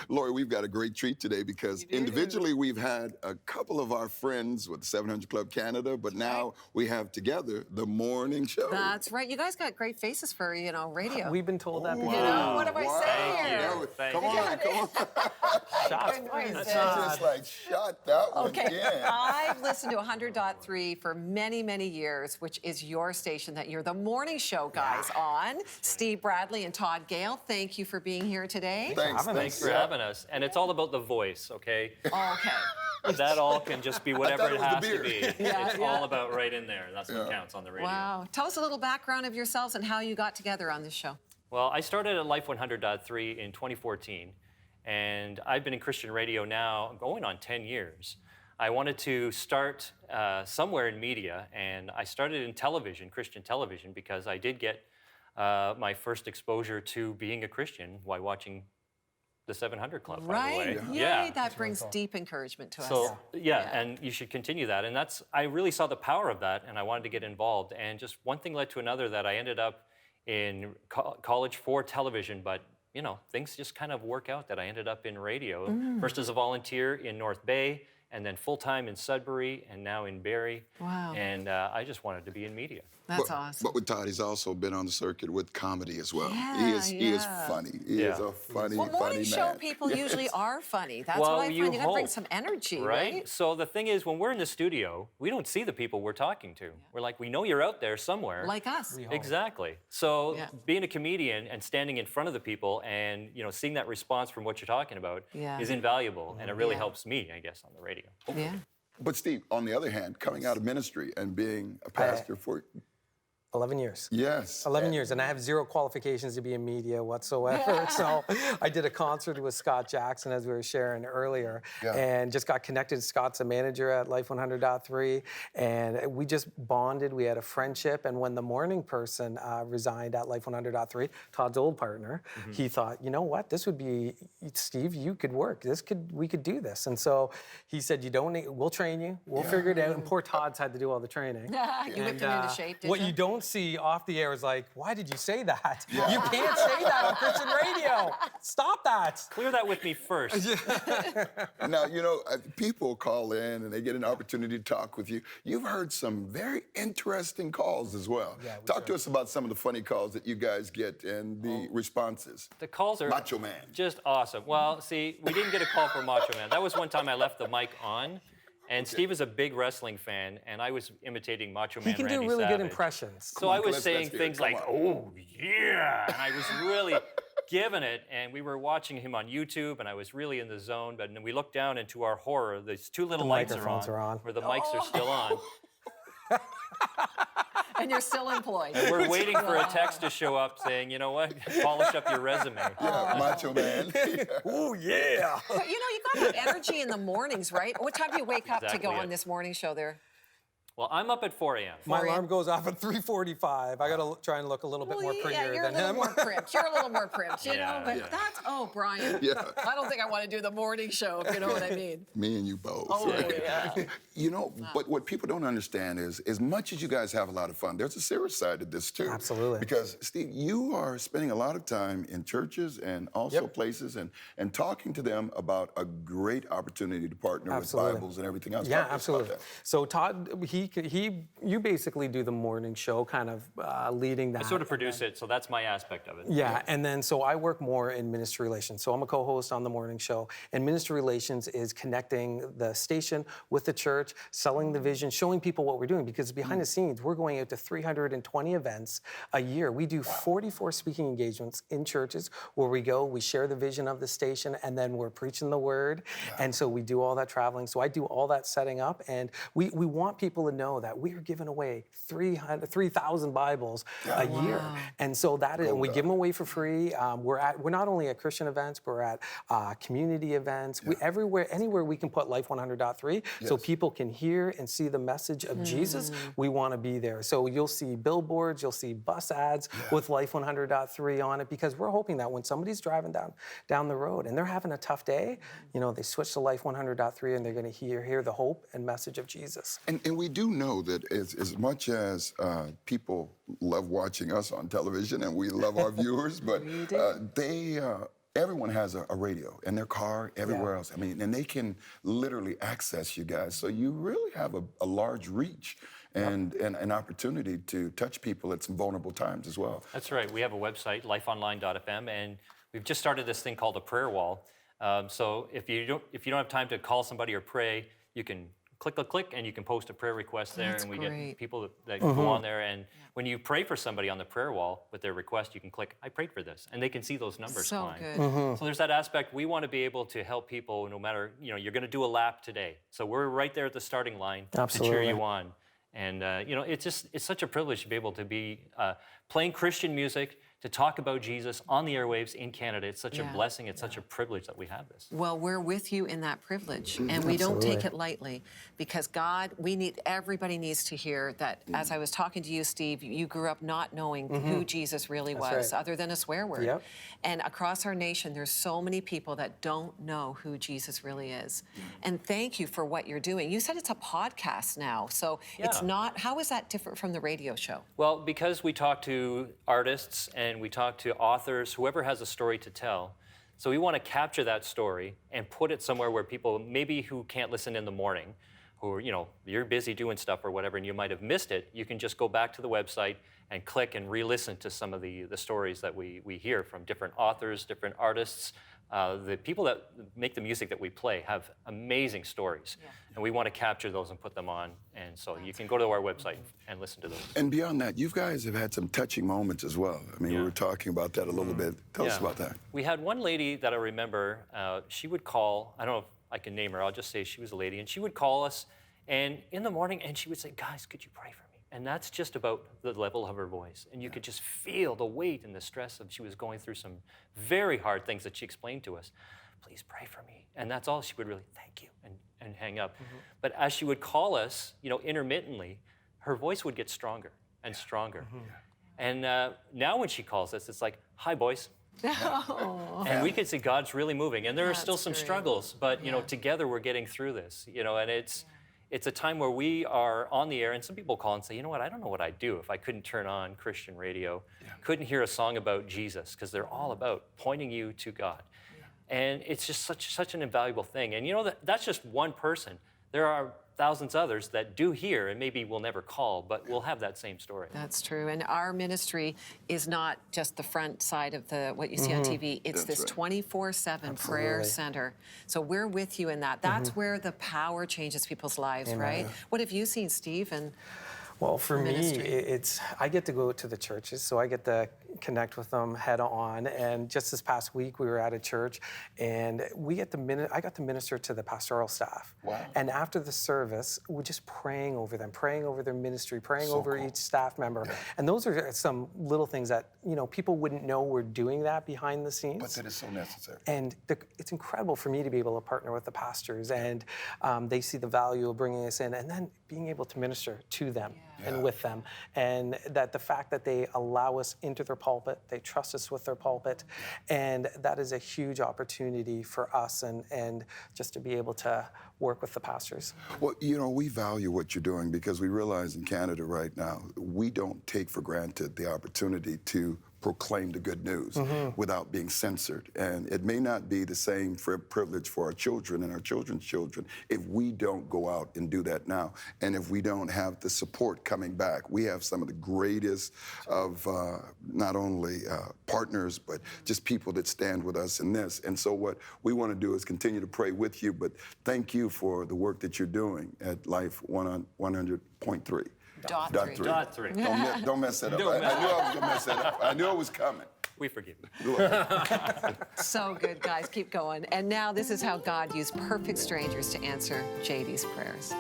Lori, we've got a great treat today because individually we've had a couple of our friends with 700 Club Canada, but now we have together the morning show. That's right. You guys got great faces for, radio. We've been told that before. You know, what am I saying here? Come on. Shots She just like shot that one again. I've listened to 100.3 for many, many years, which is your station that you're the morning show guys on. Steve Bradley and Todd Gale, thank you for being here today. Thanks for having us. And it's all about the voice, okay? Okay. That all can just be whatever it has to be. It's all yeah. about right in there. That's what counts on the radio. Wow. Tell us a little background of yourselves and how you got together on this show. Well, I started at Life 100.3 in 2014, and I've been in Christian radio now going on 10 years. I wanted to start somewhere in media, and I started in television, Christian television, because I did get my first exposure to being a Christian while watching the 700 Club, by the way. Yeah, that brings deep encouragement to us. So, and you should continue that. And I really saw the power of that, and I wanted to get involved. And just one thing led to another that I ended up in college for television, but things just kind of work out that I ended up in radio. First as a volunteer in North Bay, and then full-time in Sudbury, and now in Barrie. Wow. And I just wanted to be in media. That's awesome. But with Todd, he's also been on the circuit with comedy as well. Yeah, he is funny. He is a funny, well, morning funny show man. people usually are funny. That's well, what I find. You gotta bring some energy, right? So the thing is, when we're in the studio, we don't see the people we're talking to. We're like, we know you're out there somewhere. Like us. Exactly. So being a comedian and standing in front of the people and seeing that response from what you're talking about is invaluable, and it really helps me, I guess, on the radio. Yeah. But Steve, on the other hand, coming out of ministry and being a pastor for 11 years. Yes. 11 years, and I have zero qualifications to be in media whatsoever. So I did a concert with Scott Jackson, as we were sharing earlier, and just got connected. Scott's a manager at Life 100.3, and we just bonded. We had a friendship, and when the morning person resigned at Life 100.3, Todd's old partner, he thought, you know what, this would be, Steve, you could work. We could do this. And so he said, you don't need, we'll train you, we'll figure it out. And poor Todd's had to do all the training. You whipped him into shape, did what you don't see off the air is like, why did you say that? You can't say that on Christian radio. Stop that. Clear that with me first. Now, people call in and they get an opportunity to talk with you. You've heard some very interesting calls as well. Talk to us about some of the funny calls that you guys get and the responses. The calls are Macho Man. Just awesome. Well, see, we didn't get a call from Macho Man. That was one time I left the mic on. And Steve is a big wrestling fan, and I was imitating Macho Man He can Randy do really Savage. good impressions. So I was saying things like, oh, yeah, and I was really giving it, and we were watching him on YouTube, and I was really in the zone, but then we looked down, and to our horror, these two little lights are on, where the mics are still on. And you're still employed. And we're waiting for a text to show up saying, you know what, polish up your resume. Macho Man. Oh, yeah. But you got to have energy in the mornings, right? What time do you wake up to go on this morning show there? Well, I'm up at 4 a.m. My alarm goes off at 3:45. I got to try and look a little bit more prettier you're than a little him. more primped. You're a little more primped, But that's, Brian. I don't think I want to do the morning show, if you know what I mean. Me and you both. Oh, yeah. But what people don't understand is, as much as you guys have a lot of fun, there's a serious side to this, too. Absolutely. Because, Steve, you are spending a lot of time in churches and also places and talking to them about a great opportunity to partner with Bibles and everything else. Yeah, absolutely. So Todd, you basically do the morning show, kind of leading that. I sort of produce it, so that's my aspect of it. Yeah, and then so I work more in ministry relations. So I'm a co-host on the morning show, and ministry relations is connecting the station with the church, selling the vision, showing people what we're doing, because behind the scenes, we're going out to 320 events a year. We do 44 speaking engagements in churches where we go, we share the vision of the station, and then we're preaching the word. And so we do all that traveling. So I do all that setting up, and we want people to know that we are giving away 3,000 Bibles a year. And so that is, we give them away for free. We're not only at Christian events, but we're at community events. Anywhere we can put Life 100.3 so people can hear and see the message of Jesus, we want to be there. So you'll see billboards, you'll see bus ads with Life 100.3 on it, because we're hoping that when somebody's driving down the road and they're having a tough day, they switch to Life 100.3 and they're going to hear the hope and message of Jesus. And we do know that as much as people love watching us on television and we love our viewers, but they everyone has a radio in their car, everywhere else. I mean, and they can literally access you guys. So you really have a large reach and an opportunity to touch people at some vulnerable times as well. That's right. We have a website, lifeonline.fm, and we've just started this thing called a prayer wall. So if you don't have time to call somebody or pray, you can click, and you can post a prayer request there. That's and we great. get people that go on there. And when you pray for somebody on the prayer wall with their request, you can click, I prayed for this. And they can see those numbers So climb. good. So there's that aspect. We want to be able to help people no matter, you're going to do a lap today. So we're right there at the starting line to cheer you on. And, it's such a privilege to be able to be playing Christian music, to talk about Jesus on the airwaves in Canada. It's such a blessing. It's such a privilege that we have this. Well, we're with you in that privilege, and we don't take it lightly, because God, everybody needs to hear that. As I was talking to you, Steve, you grew up not knowing who Jesus really was, other than a swear word. Yep. And across our nation, there's so many people that don't know who Jesus really is. And thank you for what you're doing. You said it's a podcast now, so it's not. How is that different from the radio show? Well, because we talk to artists and we talk to authors, whoever has a story to tell. So we want to capture that story and put it somewhere where people maybe who can't listen in the morning, who are, you're busy doing stuff or whatever, and you might have missed it, you can just go back to the website and click and re-listen to some of the stories that we hear from different authors, different artists. The people that make the music that we play have amazing stories, and we want to capture those and put them on. And so you can go to our website and listen to those. And beyond that, you guys have had some touching moments as well. I mean, we were talking about that a little bit. Tell us about that. We had one lady that I remember, she would call, I don't know if I can name her, I'll just say she was a lady, and she would call us and in the morning, and she would say, guys, could you pray for me? And that's just about the level of her voice. And you could just feel the weight and the stress of she was going through some very hard things that she explained to us. Please pray for me. And that's all she would really, thank you, and hang up. But as she would call us, intermittently, her voice would get stronger and stronger. And now when she calls us, it's like, hi, boys. And we can see God's really moving. And there are still some struggles, but, together we're getting through this, and it's a time where we are on the air, and some people call and say, you know what, I don't know what I'd do if I couldn't turn on Christian radio, couldn't hear a song about Jesus, because they're all about pointing you to God. And it's just such an invaluable thing. And that's just one person. There are thousands others that do hear and maybe will never call, but will have that same story. That's true. And our ministry is not just the front side of what you see on TV. It's this 24/7 prayer center. So we're with you in that. That's where the power changes people's lives, right? What have you seen, Steve? Well, for me, I get to go to the churches, so I get to connect with them head on. And just this past week, we were at a church, and I got to minister to the pastoral staff. Wow. And after the service, we're just praying over them, praying over their ministry, praying over each staff member. And those are some little things that people wouldn't know we're doing that behind the scenes. But that is so necessary. And it's incredible for me to be able to partner with the pastors, and they see the value of bringing us in, and then being able to minister to them. And with them, and that the fact that they allow us into their pulpit, they trust us with their pulpit, and that is a huge opportunity for us, and just to be able to work with the pastors. Well, we value what you're doing, because we realize in Canada right now, we don't take for granted the opportunity to proclaim the good news without being censored. And it may not be the same privilege for our children and our children's children if we don't go out and do that now. And if we don't have the support coming back. We have some of the greatest of not only partners, but just people that stand with us in this. And so what we want to do is continue to pray with you, but thank you for the work that you're doing at Life 100.3. .3. Don't mess that up. I knew I was going to mess that up. I knew it was coming. We forgive you. So good, guys. Keep going. And now this is how God used perfect strangers to answer JD's prayers.